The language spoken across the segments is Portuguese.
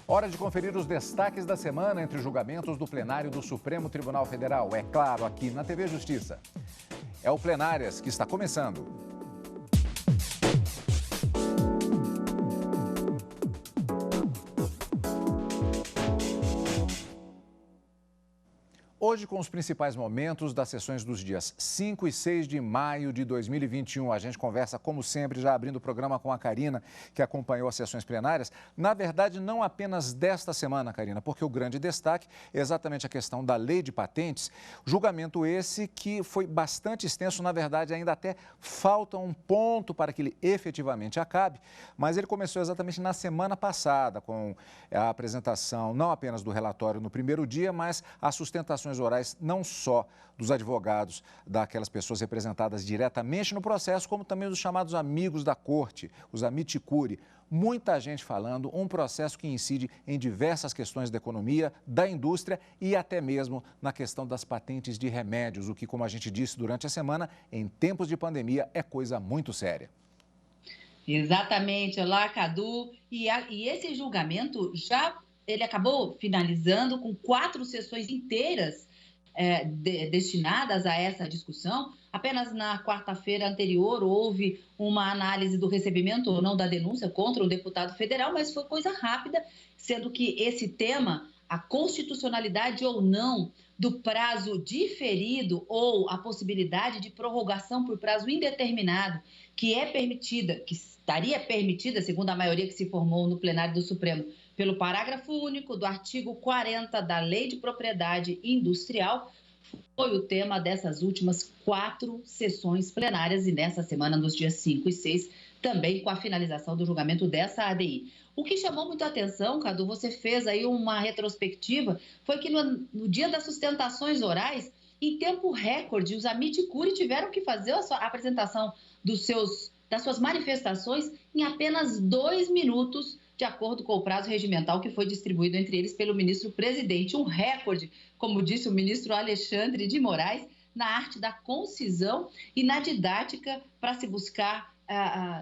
Hora de conferir os destaques da semana entre os julgamentos do plenário do Supremo Tribunal Federal. É claro, aqui na TV Justiça. É o Plenárias que está começando. Hoje, com os principais momentos das sessões dos dias 5 e 6 de maio de 2021, a gente conversa, como sempre, já abrindo o programa com a Karina, que acompanhou as sessões plenárias. Na verdade, não apenas desta semana, Karina, porque o grande destaque é exatamente a questão da lei de patentes. Julgamento esse que foi bastante extenso, na verdade, ainda até falta um ponto para que ele efetivamente acabe, mas ele começou exatamente na semana passada, com a apresentação não apenas do relatório no primeiro dia, mas as sustentações orais não só dos advogados daquelas pessoas representadas diretamente no processo, como também dos chamados amigos da corte, os amici curiae. Muita gente falando, um processo que incide em diversas questões da economia, da indústria e até mesmo na questão das patentes de remédios, o que, como a gente disse durante a semana, em tempos de pandemia é coisa muito séria. Exatamente. Olá, Cadu. E esse julgamento ele acabou finalizando com 4 sessões inteiras destinadas a essa discussão. Apenas na quarta-feira anterior houve uma análise do recebimento ou não da denúncia contra o deputado federal, mas foi coisa rápida, sendo que esse tema, a constitucionalidade ou não do prazo diferido ou a possibilidade de prorrogação por prazo indeterminado, que estaria permitida, segundo a maioria que se formou no plenário do Supremo, pelo parágrafo único do artigo 40 da Lei de Propriedade Industrial, foi o tema dessas últimas 4 sessões plenárias e nessa semana, nos dias 5 e 6, também com a finalização do julgamento dessa ADI. O que chamou muito a atenção, Cadu, você fez aí uma retrospectiva, foi que no dia das sustentações orais, em tempo recorde, os amici curiae tiveram que fazer a apresentação das suas manifestações em apenas 2 minutos, de acordo com o prazo regimental que foi distribuído entre eles pelo ministro-presidente. Um recorde, como disse o ministro Alexandre de Moraes, na arte da concisão e na didática para se buscar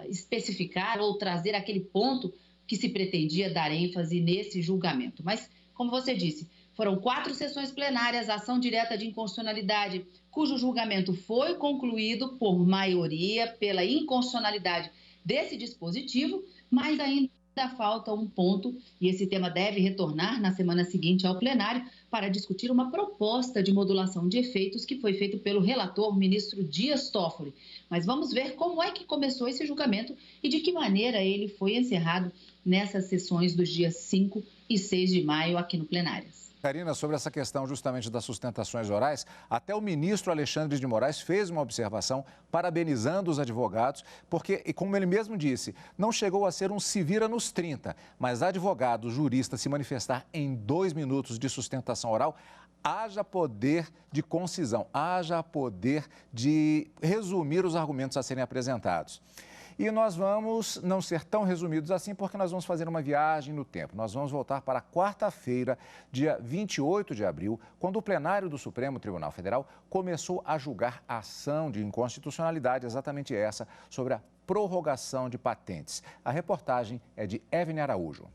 especificar ou trazer aquele ponto que se pretendia dar ênfase nesse julgamento. Mas, como você disse, foram 4 sessões plenárias, ação direta de inconstitucionalidade, cujo julgamento foi concluído por maioria pela inconstitucionalidade desse dispositivo, mas ainda falta um ponto e esse tema deve retornar na semana seguinte ao plenário para discutir uma proposta de modulação de efeitos que foi feito pelo relator, ministro Dias Toffoli. Mas vamos ver como é que começou esse julgamento e de que maneira ele foi encerrado nessas sessões dos dias 5 e 6 de maio aqui no plenário. Karina, sobre essa questão justamente das sustentações orais, até o ministro Alexandre de Moraes fez uma observação parabenizando os advogados, porque, e como ele mesmo disse, não chegou a ser um se vira nos 30, mas advogado, jurista, se manifestar em 2 minutos de sustentação oral, haja poder de concisão, haja poder de resumir os argumentos a serem apresentados. E nós vamos não ser tão resumidos assim, porque nós vamos fazer uma viagem no tempo. Nós vamos voltar para quarta-feira, dia 28 de abril, quando o plenário do Supremo Tribunal Federal começou a julgar a ação de inconstitucionalidade, exatamente essa, sobre a prorrogação de patentes. A reportagem é de Evne Araújo.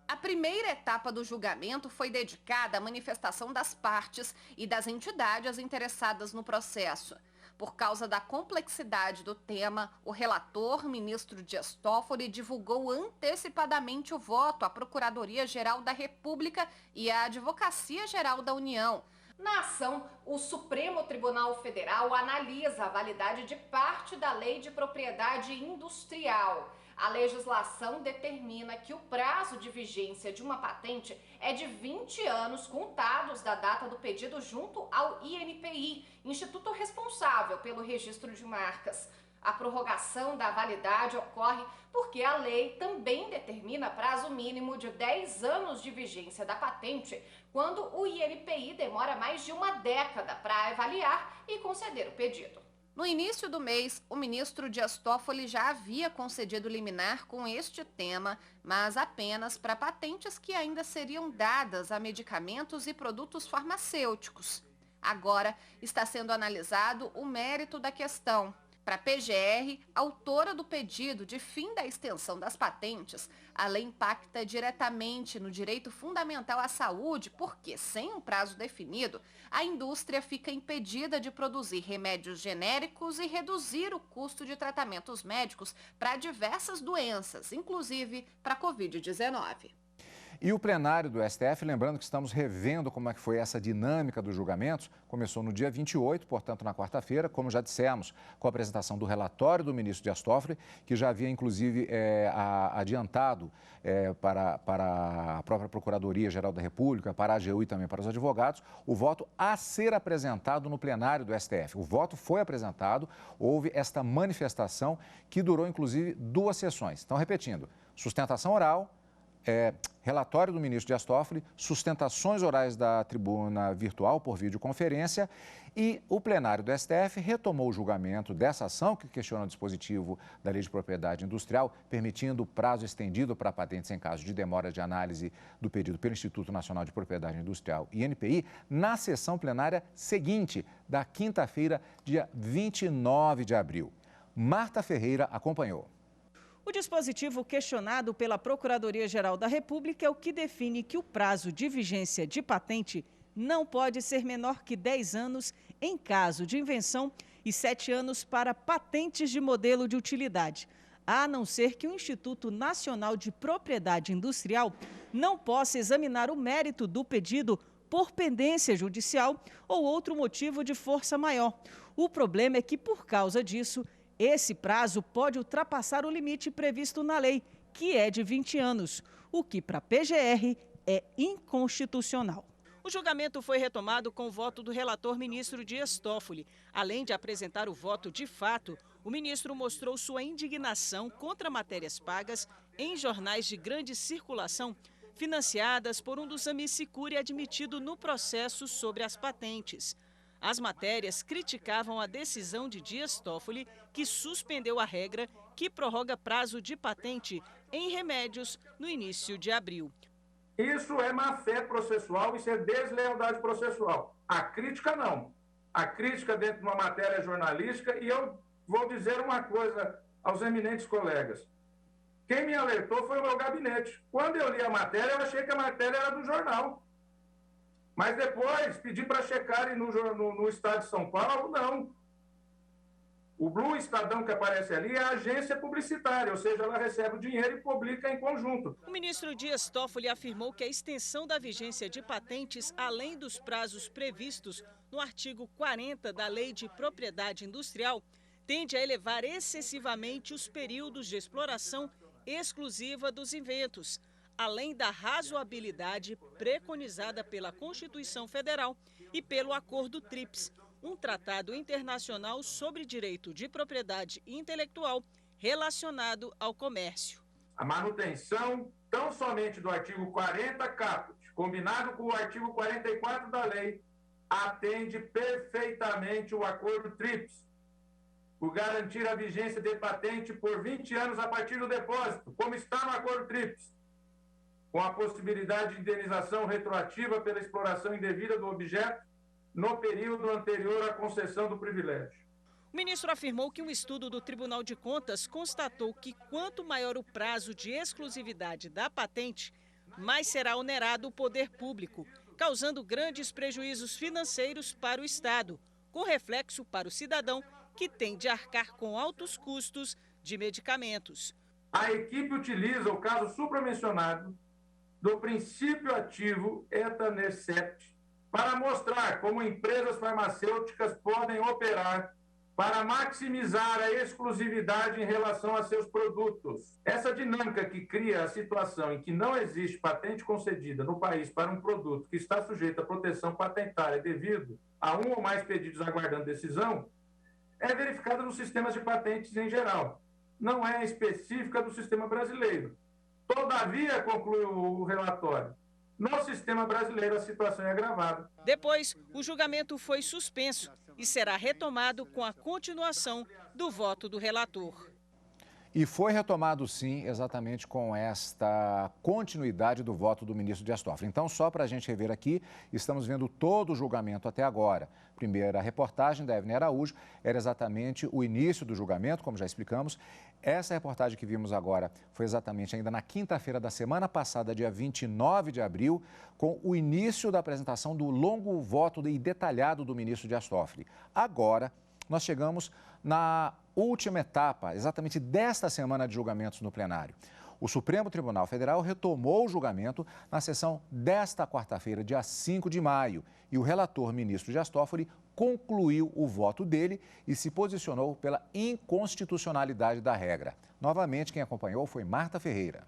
A primeira etapa do julgamento foi dedicada à manifestação das partes e das entidades interessadas no processo. Por causa da complexidade do tema, o relator, ministro Dias Toffoli, divulgou antecipadamente o voto à Procuradoria-Geral da República e à Advocacia-Geral da União. Na ação, o Supremo Tribunal Federal analisa a validade de parte da Lei de Propriedade Industrial. A legislação determina que o prazo de vigência de uma patente é de 20 anos contados da data do pedido junto ao INPI, instituto responsável pelo registro de marcas. A prorrogação da validade ocorre porque a lei também determina prazo mínimo de 10 anos de vigência da patente, quando o INPI demora mais de uma década para avaliar e conceder o pedido. No início do mês, o ministro Dias Toffoli já havia concedido liminar com este tema, mas apenas para patentes que ainda seriam dadas a medicamentos e produtos farmacêuticos. Agora está sendo analisado o mérito da questão. Para a PGR, autora do pedido de fim da extensão das patentes, a lei impacta diretamente no direito fundamental à saúde, porque, sem um prazo definido, a indústria fica impedida de produzir remédios genéricos e reduzir o custo de tratamentos médicos para diversas doenças, inclusive para a Covid-19. E o plenário do STF, lembrando que estamos revendo como é que foi essa dinâmica dos julgamentos, começou no dia 28, portanto na quarta-feira, como já dissemos, com a apresentação do relatório do ministro Dias Toffoli, que já havia inclusive adiantado para a própria Procuradoria-Geral da República, para a AGU e também para os advogados, o voto a ser apresentado no plenário do STF. O voto foi apresentado, houve esta manifestação que durou inclusive 2 sessões. Então, repetindo, sustentação oral, relatório do ministro Dias Toffoli, sustentações orais da tribuna virtual por videoconferência e o plenário do STF retomou o julgamento dessa ação que questiona o dispositivo da Lei de Propriedade Industrial, permitindo prazo estendido para patentes em caso de demora de análise do pedido pelo Instituto Nacional de Propriedade Industrial, INPI, na sessão plenária seguinte, da quinta-feira, dia 29 de abril. Marta Ferreira acompanhou. O dispositivo questionado pela Procuradoria-Geral da República é o que define que o prazo de vigência de patente não pode ser menor que 10 anos em caso de invenção e 7 anos para patentes de modelo de utilidade, a não ser que o Instituto Nacional de Propriedade Industrial não possa examinar o mérito do pedido por pendência judicial ou outro motivo de força maior. O problema é que, por causa disso, esse prazo pode ultrapassar o limite previsto na lei, que é de 20 anos, o que para a PGR é inconstitucional. O julgamento foi retomado com o voto do relator ministro Dias Toffoli. Além de apresentar o voto de fato, o ministro mostrou sua indignação contra matérias pagas em jornais de grande circulação, financiadas por um dos amicicuri admitido no processo sobre as patentes. As matérias criticavam a decisão de Dias Toffoli, que suspendeu a regra que prorroga prazo de patente em remédios no início de abril. Isso é má-fé processual, isso é deslealdade processual. A crítica não. A crítica dentro de uma matéria jornalística, e eu vou dizer uma coisa aos eminentes colegas. Quem me alertou foi o meu gabinete. Quando eu li a matéria, eu achei que a matéria era do jornal. Mas depois pedi para checarem no estado de São Paulo, não. O Blue Estadão que aparece ali é a agência publicitária, ou seja, ela recebe o dinheiro e publica em conjunto. O ministro Dias Toffoli afirmou que a extensão da vigência de patentes, além dos prazos previstos no artigo 40 da Lei de Propriedade Industrial, tende a elevar excessivamente os períodos de exploração exclusiva dos inventos, além da razoabilidade preconizada pela Constituição Federal e pelo Acordo TRIPS, um tratado internacional sobre direito de propriedade intelectual relacionado ao comércio. A manutenção tão somente do artigo 40 caput, combinado com o artigo 44 da lei, atende perfeitamente o Acordo TRIPS, por garantir a vigência de patente por 20 anos a partir do depósito, como está no Acordo TRIPS, com a possibilidade de indenização retroativa pela exploração indevida do objeto no período anterior à concessão do privilégio. O ministro afirmou que um estudo do Tribunal de Contas constatou que quanto maior o prazo de exclusividade da patente, mais será onerado o poder público, causando grandes prejuízos financeiros para o Estado, com reflexo para o cidadão que tem de arcar com altos custos de medicamentos. A equipe utiliza o caso supramencionado do princípio ativo etanercept para mostrar como empresas farmacêuticas podem operar para maximizar a exclusividade em relação a seus produtos. Essa dinâmica que cria a situação em que não existe patente concedida no país para um produto que está sujeito à proteção patentária devido a um ou mais pedidos aguardando decisão, é verificada nos sistemas de patentes em geral. Não é específica do sistema brasileiro. Todavia, conclui o relatório, no sistema brasileiro a situação é agravada. Depois, o julgamento foi suspenso e será retomado com a continuação do voto do relator. E foi retomado, sim, exatamente com esta continuidade do voto do ministro Dias Toffoli. Então, só para a gente rever aqui, estamos vendo todo o julgamento até agora. Primeira reportagem da Evelyn Araújo era exatamente o início do julgamento, como já explicamos. Essa reportagem que vimos agora foi exatamente ainda na quinta-feira da semana passada, dia 29 de abril, com o início da apresentação do longo voto e detalhado do ministro Dias Toffoli. Agora, nós chegamos na última etapa, exatamente desta semana de julgamentos no plenário. O Supremo Tribunal Federal retomou o julgamento na sessão desta quarta-feira, dia 5 de maio. E o relator, ministro Dias Toffoli, concluiu o voto dele e se posicionou pela inconstitucionalidade da regra. Novamente, quem acompanhou foi Marta Ferreira.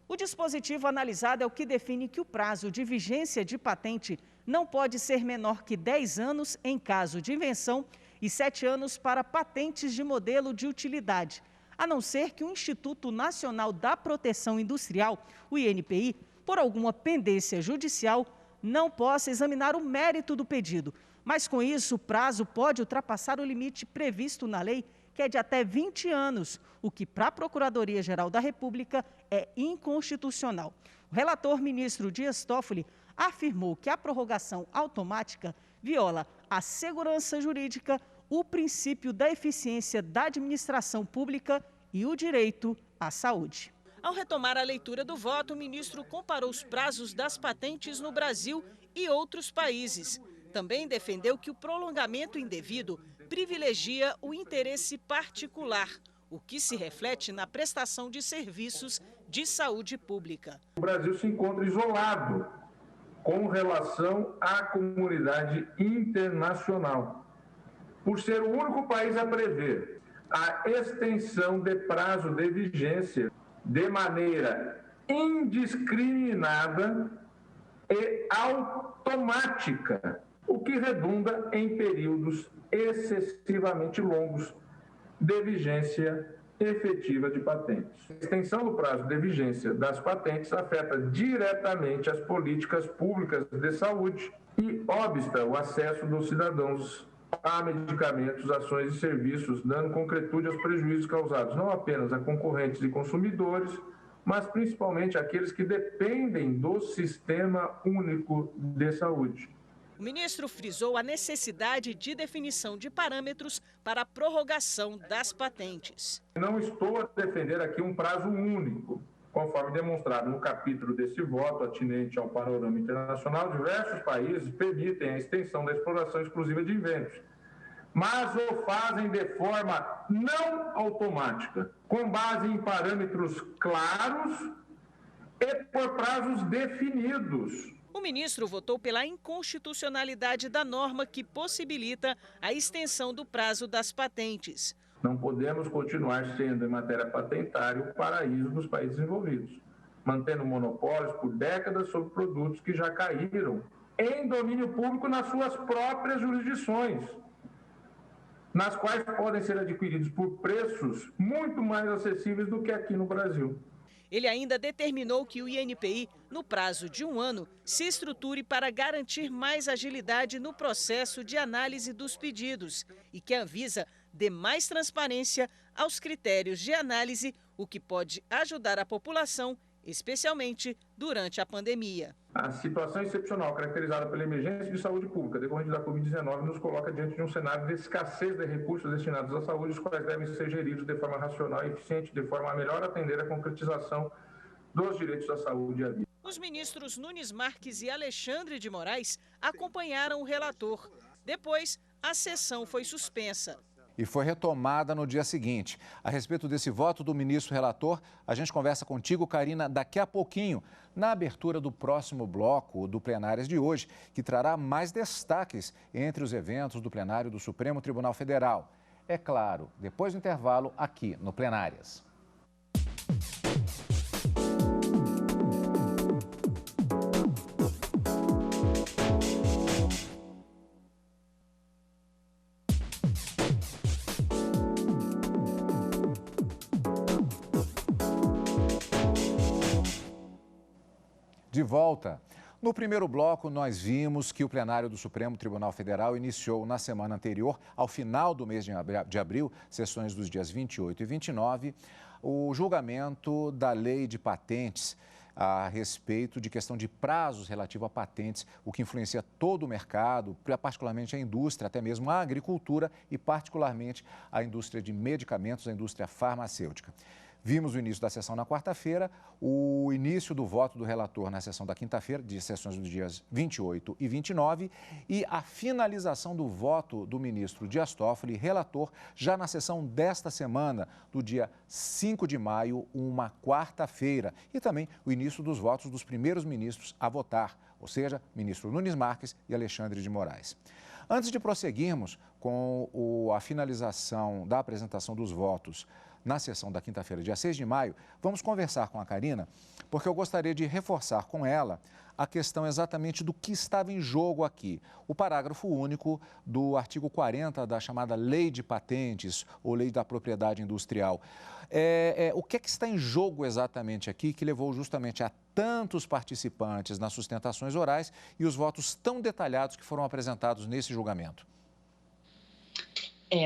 O dispositivo analisado é o que define que o prazo de vigência de patente não pode ser menor que 10 anos em caso de invenção e 7 anos para patentes de modelo de utilidade, a não ser que o Instituto Nacional da Proteção Industrial, o INPI, por alguma pendência judicial, não possa examinar o mérito do pedido. Mas, com isso, o prazo pode ultrapassar o limite previsto na lei, que é de até 20 anos, o que, para a Procuradoria-Geral da República, é inconstitucional. O relator, ministro Dias Toffoli, afirmou que a prorrogação automática viola a segurança jurídica, o princípio da eficiência da administração pública e o direito à saúde. Ao retomar a leitura do voto, o ministro comparou os prazos das patentes no Brasil e outros países. Também defendeu que o prolongamento indevido privilegia o interesse particular, o que se reflete na prestação de serviços de saúde pública. O Brasil se encontra isolado com relação à comunidade internacional, por ser o único país a prever a extensão de prazo de vigência de maneira indiscriminada e automática, o que redunda em períodos excessivamente longos de vigência efetiva de patentes. A extensão do prazo de vigência das patentes afeta diretamente as políticas públicas de saúde e obsta o acesso dos cidadãos a medicamentos, ações e serviços, dando concretude aos prejuízos causados não apenas a concorrentes e consumidores, mas principalmente àqueles que dependem do Sistema Único de Saúde. O ministro frisou a necessidade de definição de parâmetros para a prorrogação das patentes. Não estou a defender aqui um prazo único. Conforme demonstrado no capítulo desse voto atinente ao panorama internacional, diversos países permitem a extensão da exploração exclusiva de inventos, mas o fazem de forma não automática, com base em parâmetros claros e por prazos definidos. O ministro votou pela inconstitucionalidade da norma que possibilita a extensão do prazo das patentes. Não podemos continuar sendo, em matéria patentária, o paraíso dos países envolvidos, mantendo monopólios por décadas sobre produtos que já caíram em domínio público nas suas próprias jurisdições, nas quais podem ser adquiridos por preços muito mais acessíveis do que aqui no Brasil. Ele ainda determinou que o INPI, no prazo de 1 ano, se estruture para garantir mais agilidade no processo de análise dos pedidos e que a Anvisa dê mais transparência aos critérios de análise, o que pode ajudar a população, especialmente durante a pandemia. A situação excepcional caracterizada pela emergência de saúde pública decorrente da Covid-19 nos coloca diante de um cenário de escassez de recursos destinados à saúde, os quais devem ser geridos de forma racional e eficiente, de forma a melhor atender a concretização dos direitos à saúde e à vida. Os ministros Nunes Marques e Alexandre de Moraes acompanharam o relator. Depois, a sessão foi suspensa. E foi retomada no dia seguinte. A respeito desse voto do ministro relator, a gente conversa contigo, Karina, daqui a pouquinho, na abertura do próximo bloco do Plenárias de hoje, que trará mais destaques entre os eventos do plenário do Supremo Tribunal Federal. É claro, depois do intervalo, aqui no Plenárias. De volta. No primeiro bloco, nós vimos que o plenário do Supremo Tribunal Federal iniciou na semana anterior, ao final do mês de abril, sessões dos dias 28 e 29, o julgamento da lei de patentes a respeito de questão de prazos relativo a patentes, o que influencia todo o mercado, particularmente a indústria, até mesmo a agricultura e particularmente a indústria de medicamentos, a indústria farmacêutica. Vimos o início da sessão na quarta-feira, o início do voto do relator na sessão da quinta-feira, de sessões dos dias 28 e 29, e a finalização do voto do ministro Dias Toffoli, relator, já na sessão desta semana, do dia 5 de maio, uma quarta-feira. E também o início dos votos dos primeiros ministros a votar, ou seja, ministro Nunes Marques e Alexandre de Moraes. Antes de prosseguirmos com a finalização da apresentação dos votos na sessão da quinta-feira, dia 6 de maio, vamos conversar com a Karina, porque eu gostaria de reforçar com ela a questão exatamente do que estava em jogo aqui. O parágrafo único do artigo 40 da chamada Lei de Patentes, ou Lei da Propriedade Industrial. O que é que está em jogo exatamente aqui que levou justamente a tantos participantes nas sustentações orais e os votos tão detalhados que foram apresentados nesse julgamento?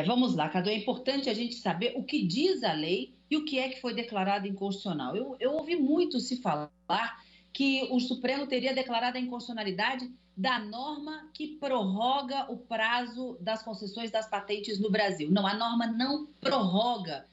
Vamos lá, Cadu, é importante a gente saber o que diz a lei e o que é que foi declarado inconstitucional. Eu ouvi muito se falar que o Supremo teria declarado a inconstitucionalidade da norma que prorroga o prazo das concessões das patentes no Brasil. Não, a norma não prorroga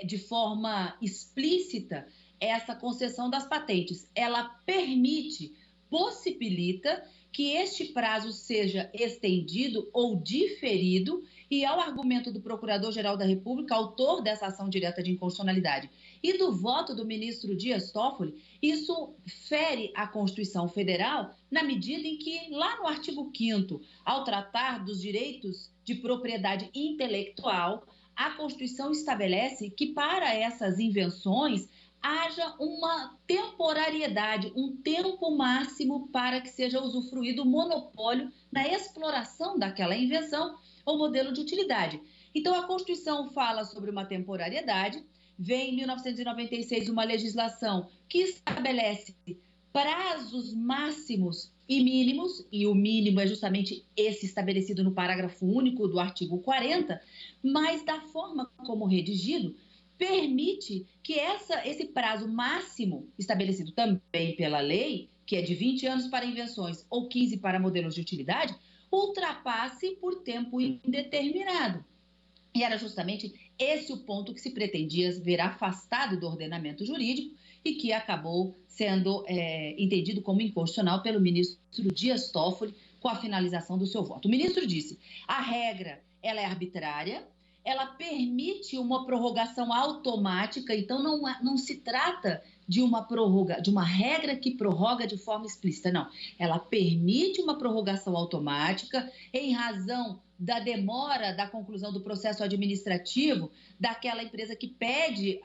de forma explícita essa concessão das patentes. Ela permite, possibilita que este prazo seja estendido ou diferido, e ao argumento do Procurador-Geral da República, autor dessa ação direta de inconstitucionalidade, e do voto do ministro Dias Toffoli, isso fere a Constituição Federal na medida em que, lá no artigo 5º, ao tratar dos direitos de propriedade intelectual, a Constituição estabelece que para essas invenções haja uma temporariedade, um tempo máximo para que seja usufruído o monopólio na exploração daquela invenção ou modelo de utilidade. Então, a Constituição fala sobre uma temporariedade, vem em 1996 uma legislação que estabelece prazos máximos e mínimos, e o mínimo é justamente esse estabelecido no parágrafo único do artigo 40, mas da forma como redigido, permite que esse prazo máximo, estabelecido também pela lei, que é de 20 anos para invenções ou 15 para modelos de utilidade, ultrapasse por tempo indeterminado. E era justamente esse o ponto que se pretendia ver afastado do ordenamento jurídico e que acabou sendo entendido como inconstitucional pelo ministro Dias Toffoli com a finalização do seu voto. O ministro disse: a regra ela é arbitrária, ela permite uma prorrogação automática, então não se trata de uma regra que prorroga de forma explícita, não. Ela permite uma prorrogação automática em razão da demora da conclusão do processo administrativo daquela empresa que pede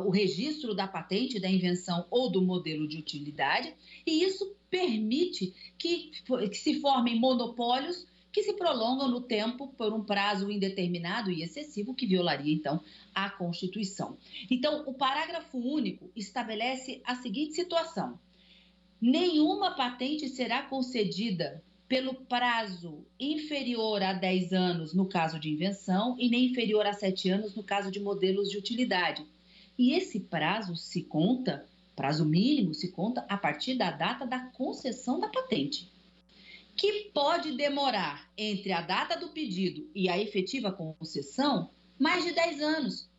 o registro da patente, da invenção ou do modelo de utilidade, e isso permite que se formem monopólios que se prolongam no tempo por um prazo indeterminado e excessivo, que violaria, então, a Constituição. Então, o parágrafo único estabelece a seguinte situação: nenhuma patente será concedida pelo prazo inferior a 10 anos no caso de invenção e nem inferior a 7 anos no caso de modelos de utilidade. E esse prazo prazo mínimo se conta a partir da data da concessão da patente, que pode demorar entre a data do pedido e a efetiva concessão mais de 10 anos.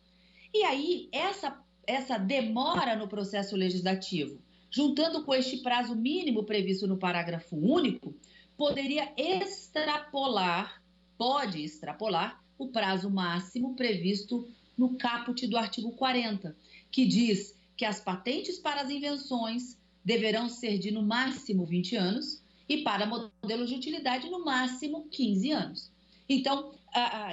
E aí, essa demora no processo legislativo, juntando com este prazo mínimo previsto no parágrafo único, pode extrapolar o prazo máximo previsto no caput do artigo 40, que diz que as patentes para as invenções deverão ser de, no máximo, 20 anos, e para modelos de utilidade, no máximo, 15 anos. Então,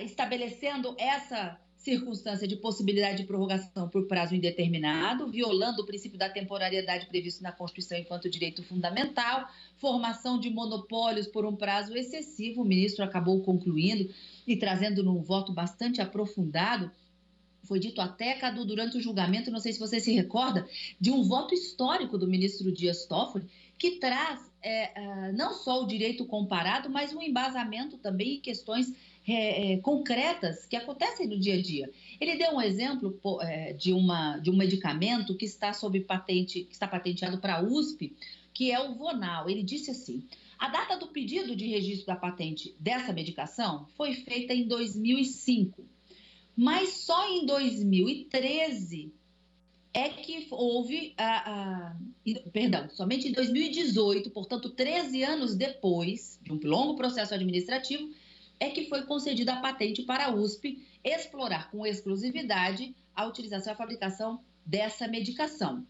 estabelecendo essa circunstância de possibilidade de prorrogação por prazo indeterminado, violando o princípio da temporariedade previsto na Constituição enquanto direito fundamental, formação de monopólios por um prazo excessivo, o ministro acabou concluindo e trazendo num voto bastante aprofundado. Foi dito até, Cadu, durante o julgamento, não sei se você se recorda, de um voto histórico do ministro Dias Toffoli, que traz não só o direito comparado, mas um embasamento também em questões concretas que acontecem no dia a dia. Ele deu um exemplo de um medicamento que está sob patente, que está patenteado para a USP, que é o Vonal. Ele disse assim: a data do pedido de registro da patente dessa medicação foi feita em 2005, mas só em 2013 é que houve somente em 2018, portanto, 13 anos depois de um longo processo administrativo, é que foi concedida a patente para a USP explorar com exclusividade a utilização e a fabricação dessa medicação.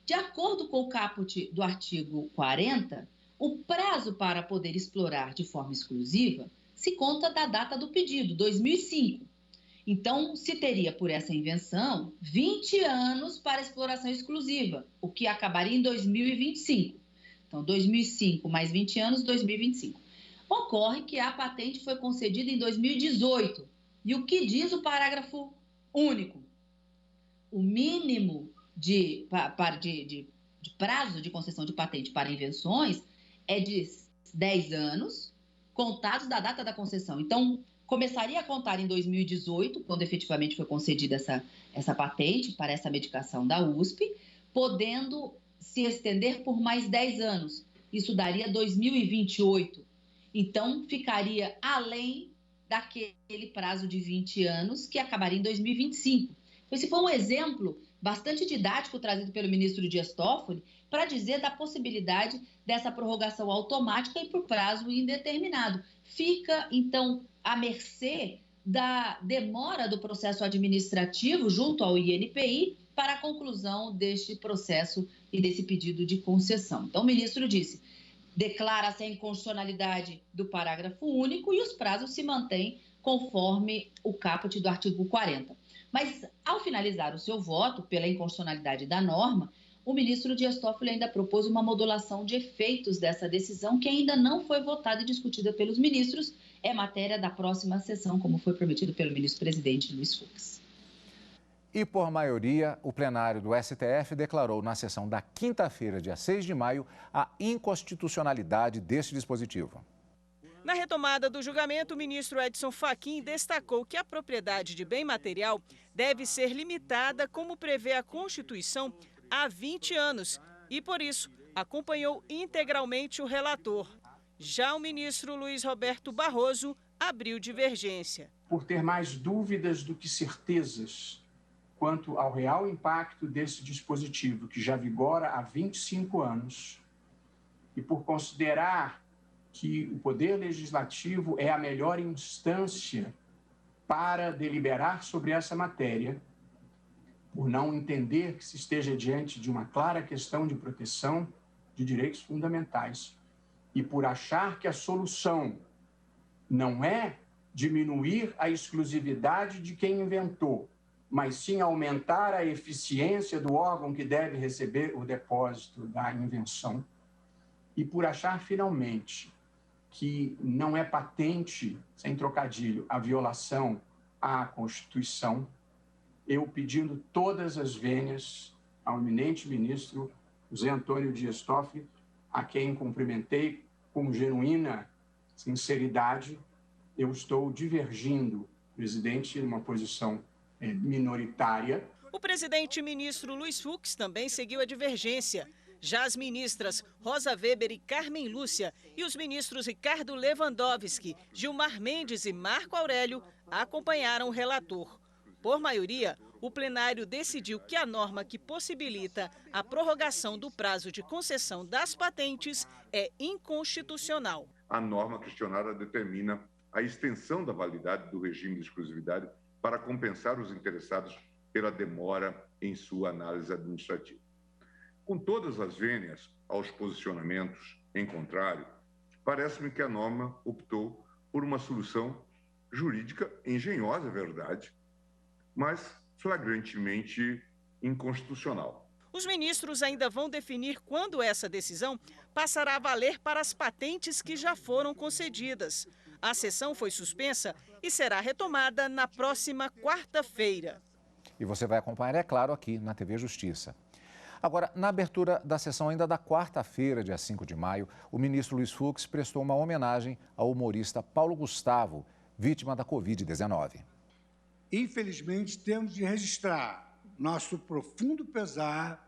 De acordo com o caput do artigo 40, o prazo para poder explorar de forma exclusiva se conta da data do pedido, 2005. Então, se teria por essa invenção 20 anos para exploração exclusiva, o que acabaria em 2025. Então, 2005 mais 20 anos, 2025. Ocorre que a patente foi concedida em 2018. E o que diz o parágrafo único? O mínimo de prazo de concessão de patente para invenções é de 10 anos, contados da data da concessão. Então, começaria a contar em 2018, quando efetivamente foi concedida essa patente para essa medicação da USP, podendo se estender por mais 10 anos. Isso daria 2028. Então, ficaria além daquele prazo de 20 anos, que acabaria em 2025. Então, esse foi um exemplo bastante didático trazido pelo ministro Dias Toffoli para dizer da possibilidade dessa prorrogação automática e por prazo indeterminado. Fica, então, à mercê da demora do processo administrativo junto ao INPI para a conclusão deste processo e desse pedido de concessão. Então, o ministro disse: declara-se a inconstitucionalidade do parágrafo único e os prazos se mantêm conforme o caput do artigo 40. Mas, ao finalizar o seu voto pela inconstitucionalidade da norma, o ministro Dias Toffoli ainda propôs uma modulação de efeitos dessa decisão que ainda não foi votada e discutida pelos ministros. É matéria da próxima sessão, como foi prometido pelo ministro-presidente Luiz Fux. E, por maioria, o plenário do STF declarou na sessão da quinta-feira, dia 6 de maio, a inconstitucionalidade deste dispositivo. Na retomada do julgamento, o ministro Edson Fachin destacou que a propriedade de bem material deve ser limitada, como prevê a Constituição, há 20 anos e, por isso, acompanhou integralmente o relator. Já o ministro Luiz Roberto Barroso abriu divergência. Por ter mais dúvidas do que certezas quanto ao real impacto desse dispositivo, que já vigora há 25 anos, e por considerar que o Poder Legislativo é a melhor instância para deliberar sobre essa matéria, por não entender que se esteja diante de uma clara questão de proteção de direitos fundamentais e por achar que a solução não é diminuir a exclusividade de quem inventou, mas sim aumentar a eficiência do órgão que deve receber o depósito da invenção, e por achar, finalmente, que não é patente, sem trocadilho, a violação à Constituição, eu pedindo todas as vênias ao eminente ministro José Antônio Dias Toffoli, a quem cumprimentei com genuína sinceridade, eu estou divergindo, presidente, numa posição minoritária. O presidente ministro Luiz Fux também seguiu a divergência. Já as ministras Rosa Weber e Carmen Lúcia e os ministros Ricardo Lewandowski, Gilmar Mendes e Marco Aurélio acompanharam o relator. Por maioria, o plenário decidiu que a norma que possibilita a prorrogação do prazo de concessão das patentes é inconstitucional. A norma questionada determina a extensão da validade do regime de exclusividade para compensar os interessados pela demora em sua análise administrativa. Com todas as vênias aos posicionamentos em contrário, parece-me que a norma optou por uma solução jurídica engenhosa, é verdade, mas flagrantemente inconstitucional. Os ministros ainda vão definir quando essa decisão passará a valer para as patentes que já foram concedidas. A sessão foi suspensa e será retomada na próxima quarta-feira. E você vai acompanhar, é claro, aqui na TV Justiça. Agora, na abertura da sessão ainda da quarta-feira, dia 5 de maio, o ministro Luiz Fux prestou uma homenagem ao humorista Paulo Gustavo, vítima da Covid-19. Infelizmente, temos de registrar nosso profundo pesar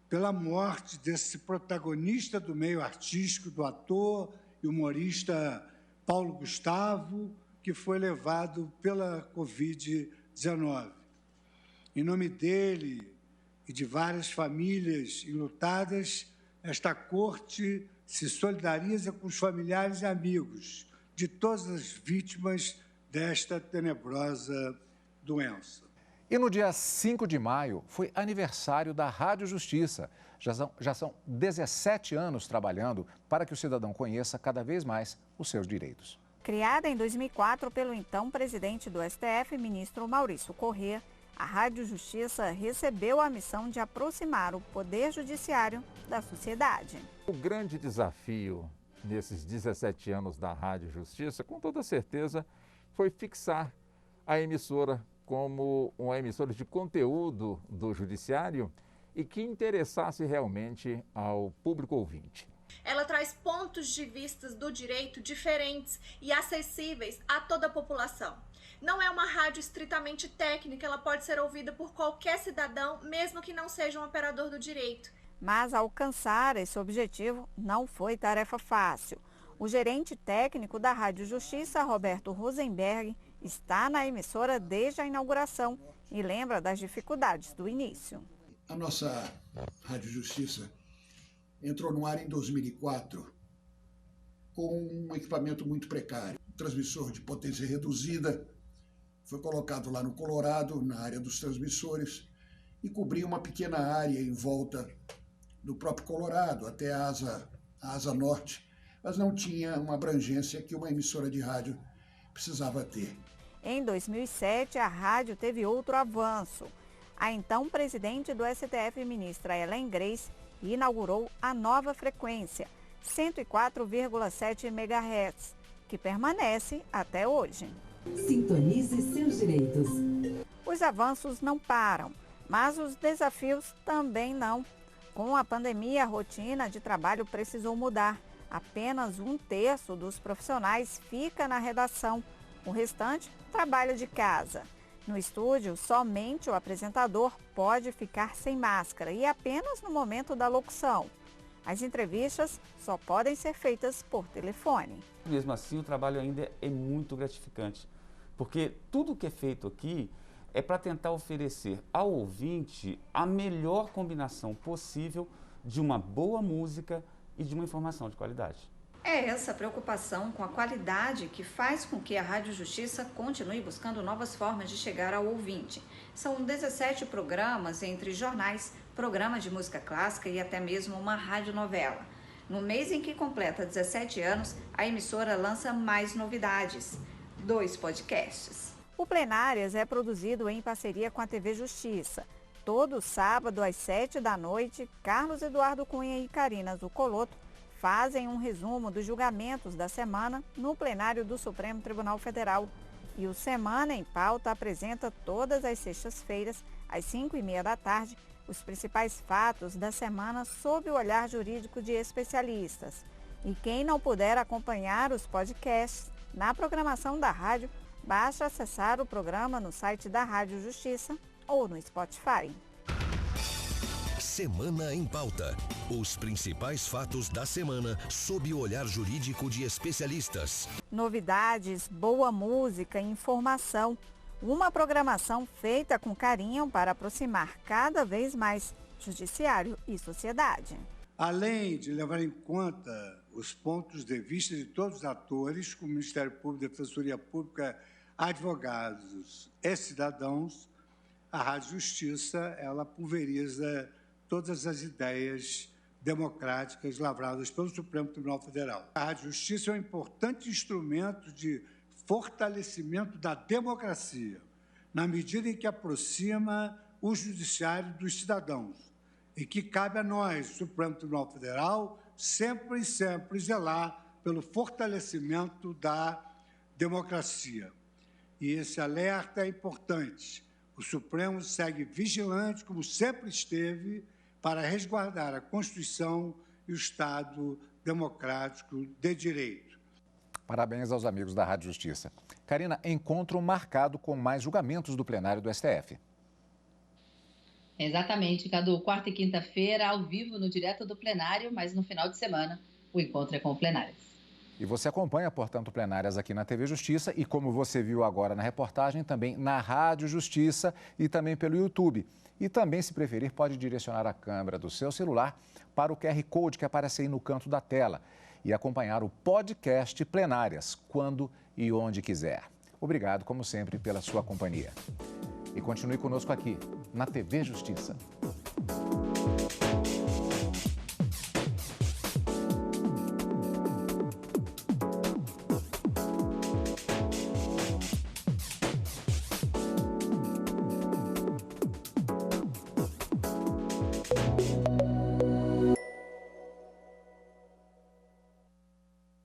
pela morte desse protagonista do meio artístico, do ator e humorista Paulo Gustavo, que foi levado pela Covid-19. Em nome dele e de várias famílias enlutadas, esta corte se solidariza com os familiares e amigos de todas as vítimas desta tenebrosa doença. E no dia 5 de maio foi aniversário da Rádio Justiça. Já são 17 anos trabalhando para que o cidadão conheça cada vez mais os seus direitos. Criada em 2004 pelo então presidente do STF, ministro Maurício Corrêa, a Rádio Justiça recebeu a missão de aproximar o Poder Judiciário da sociedade. O grande desafio nesses 17 anos da Rádio Justiça, com toda certeza, foi fixar a emissora como uma emissora de conteúdo do Judiciário e que interessasse realmente ao público ouvinte. Ela traz pontos de vista do direito diferentes e acessíveis a toda a população. Não é uma rádio estritamente técnica, ela pode ser ouvida por qualquer cidadão, mesmo que não seja um operador do direito. Mas alcançar esse objetivo não foi tarefa fácil. O gerente técnico da Rádio Justiça, Roberto Rosenberg, está na emissora desde a inauguração e lembra das dificuldades do início. A nossa Rádio Justiça entrou no ar em 2004 com um equipamento muito precário. Um transmissor de potência reduzida foi colocado lá no Colorado, na área dos transmissores, e cobria uma pequena área em volta do próprio Colorado, até a asa norte, mas não tinha uma abrangência que uma emissora de rádio precisava ter. Em 2007, a rádio teve outro avanço. A então presidente do STF, ministra Ellen Grace, inaugurou a nova frequência, 104,7 MHz, que permanece até hoje. Sintonize seus direitos. Os avanços não param, mas os desafios também não. Com a pandemia, a rotina de trabalho precisou mudar. Apenas 1/3 dos profissionais fica na redação. O restante trabalha de casa. No estúdio, somente o apresentador pode ficar sem máscara e apenas no momento da locução. As entrevistas só podem ser feitas por telefone. Mesmo assim, o trabalho ainda é muito gratificante, porque tudo que é feito aqui é para tentar oferecer ao ouvinte a melhor combinação possível de uma boa música e de uma informação de qualidade. É essa preocupação com a qualidade que faz com que a Rádio Justiça continue buscando novas formas de chegar ao ouvinte. São 17 programas entre jornais, programa de música clássica e até mesmo uma radionovela. No mês em que completa 17 anos, a emissora lança mais novidades, 2 podcasts. O Plenárias é produzido em parceria com a TV Justiça. Todo sábado às 7h, Carlos Eduardo Cunha e Karina Zuccolotto fazem um resumo dos julgamentos da semana no plenário do Supremo Tribunal Federal. E o Semana em Pauta apresenta todas as sextas-feiras, às 5h30, os principais fatos da semana sob o olhar jurídico de especialistas. E quem não puder acompanhar os podcasts na programação da rádio, basta acessar o programa no site da Rádio Justiça ou no Spotify. Semana em Pauta. Os principais fatos da semana sob o olhar jurídico de especialistas. Novidades, boa música e informação. Uma programação feita com carinho para aproximar cada vez mais judiciário e sociedade. Além de levar em conta os pontos de vista de todos os atores, como Ministério Público, Defensoria Pública, advogados e cidadãos, a Rádio Justiça, ela pulveriza todas as ideias democráticas lavradas pelo Supremo Tribunal Federal. A Rádio Justiça é um importante instrumento de fortalecimento da democracia, na medida em que aproxima o judiciário dos cidadãos, e que cabe a nós, Supremo Tribunal Federal, sempre zelar pelo fortalecimento da democracia. E esse alerta é importante. O Supremo segue vigilante, como sempre esteve, para resguardar a Constituição e o Estado democrático de direito. Parabéns aos amigos da Rádio Justiça. Karina, encontro marcado com mais julgamentos do plenário do STF. Exatamente, Cadu. Quarta e quinta-feira, ao vivo, no direto do plenário, mas no final de semana, o encontro é com plenárias. E você acompanha, portanto, plenárias aqui na TV Justiça e, como você viu agora na reportagem, também na Rádio Justiça e também pelo YouTube. E também, se preferir, pode direcionar a câmera do seu celular para o QR Code que aparece aí no canto da tela e acompanhar o podcast Plenárias, quando e onde quiser. Obrigado, como sempre, pela sua companhia. E continue conosco aqui, na TV Justiça.